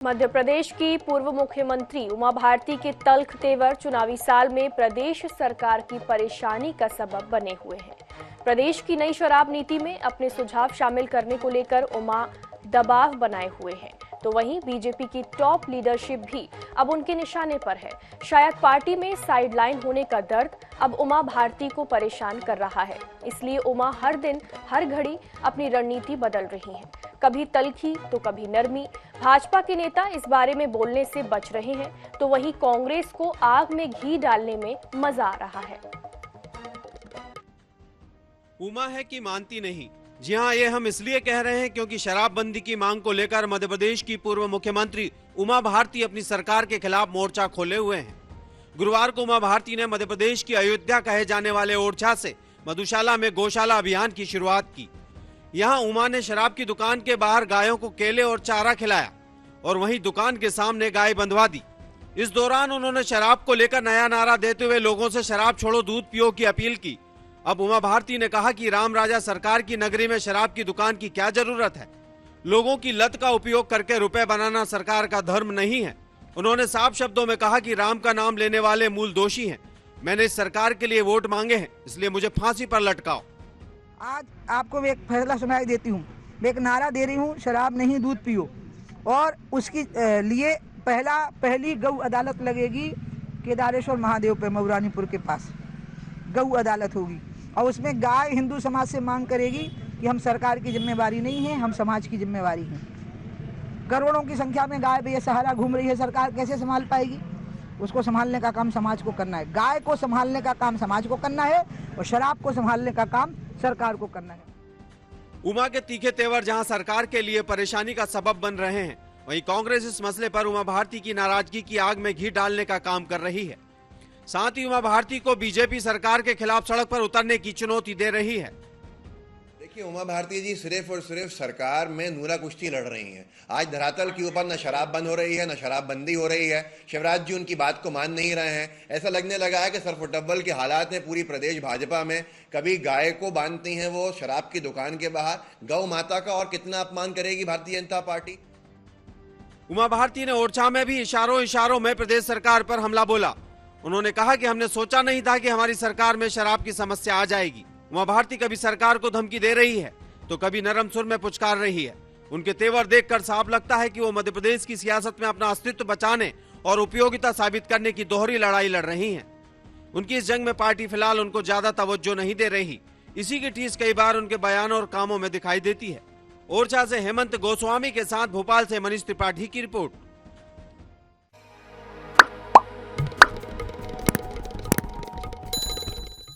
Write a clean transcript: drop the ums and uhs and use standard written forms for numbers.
मध्य प्रदेश की पूर्व मुख्यमंत्री उमा भारती के तल्ख तेवर चुनावी साल में प्रदेश सरकार की परेशानी का सबब बने हुए हैं। प्रदेश की नई शराब नीति में अपने सुझाव शामिल करने को लेकर उमा दबाव बनाए हुए हैं, तो वहीं बीजेपी की टॉप लीडरशिप भी अब उनके निशाने पर है। शायद पार्टी में साइडलाइन होने का दर्द अब उमा भारती को परेशान कर रहा है, इसलिए उमा हर दिन हर घड़ी अपनी रणनीति बदल रही हैं। कभी तल्खी तो कभी नरमी। भाजपा के नेता इस बारे में बोलने से बच रहे हैं, तो वहीं कांग्रेस को आग में घी डालने में मजा आ रहा है। उमा है कि मानती नहीं। जी हां, ये हम इसलिए कह रहे हैं क्योंकि शराबबंदी की मांग को लेकर मध्य प्रदेश की पूर्व मुख्यमंत्री उमा भारती अपनी सरकार के खिलाफ मोर्चा खोले हुए हैं। गुरुवार को उमा भारती ने मध्य प्रदेश की अयोध्या कहे जाने वाले ओरछा से मधुशाला में गौशाला अभियान की शुरुआत की। यहाँ उमा ने शराब की दुकान के बाहर गायों को केले और चारा खिलाया और वहीं दुकान के सामने गाय बंधवा दी। इस दौरान उन्होंने शराब को लेकर नया नारा देते हुए लोगों से शराब छोड़ो दूध पियो की अपील की। अब उमा भारती ने कहा कि राम राजा सरकार की नगरी में शराब की दुकान की क्या जरूरत है। लोगों की लत का उपयोग करके रुपए बनाना सरकार का धर्म नहीं है। उन्होंने साफ शब्दों में कहा कि राम का नाम लेने वाले मूल दोषी हैं। मैंने इस सरकार के लिए वोट मांगे हैं, इसलिए मुझे फांसी पर लटकाओ। आज आपको मैं एक फैसला सुनाई देती हूँ। मैं एक नारा दे रही हूँ, शराब नहीं दूध पियो, और उसकी लिए पहली गौ अदालत लगेगी केदारेश्वर महादेव पे मऊरानीपुर के पास। गौ अदालत होगी और उसमें गाय हिंदू समाज से मांग करेगी कि हम सरकार की जिम्मेवारी नहीं है, हम समाज की जिम्मेवारी है। करोड़ों की संख्या में गाय बेसहारा घूम रही है, सरकार कैसे संभाल पाएगी? उसको संभालने का काम समाज को करना है। गाय को संभालने का काम समाज को करना है और शराब को संभालने का काम सरकार को करना है। उमा के तीखे तेवर जहां सरकार के लिए परेशानी का सबब बन रहे हैं, वहीं कांग्रेस इस मसले पर उमा भारती की नाराजगी की आग में घी डालने का काम कर रही है। साथ ही उमा भारती को बीजेपी सरकार के खिलाफ सड़क पर उतरने की चुनौती दे रही है। देखिए, उमा भारती जी सिर्फ और सिर्फ सरकार में नूरा कुश्ती लड़ रही हैं। आज धरातल के ऊपर न शराब बंद हो रही है, न शराबबंदी हो रही है। शिवराज जी उनकी बात को मान नहीं रहे हैं। ऐसा लगने लगा है कि सरफुटब्बल के हालात हैं पूरी प्रदेश भाजपा में। कभी गाय को बांधती हैं वो शराब की दुकान के बाहर। गौ माता का और कितना अपमान करेगी भारतीय जनता पार्टी। उमा भारती ने ओरछा में भी इशारों में प्रदेश सरकार पर हमला बोला। उन्होंने कहा कि हमने सोचा नहीं था कि हमारी सरकार में शराब की समस्या आ जाएगी। उमा भारती कभी सरकार को धमकी दे रही है तो कभी नरम सुर में पुचकार रही है। उनके तेवर देखकर साफ लगता है कि वो मध्य प्रदेश की सियासत में अपना अस्तित्व बचाने और उपयोगिता साबित करने की दोहरी लड़ाई लड़ रही हैं। उनकी इस जंग में पार्टी फिलहाल उनको ज्यादा तवज्जो नहीं दे रही। इसी की ठेस कई बार उनके बयानों और कामों में दिखाई देती है। ओरछा से हेमंत गोस्वामी के साथ भोपाल से मनीष त्रिपाठी की रिपोर्ट।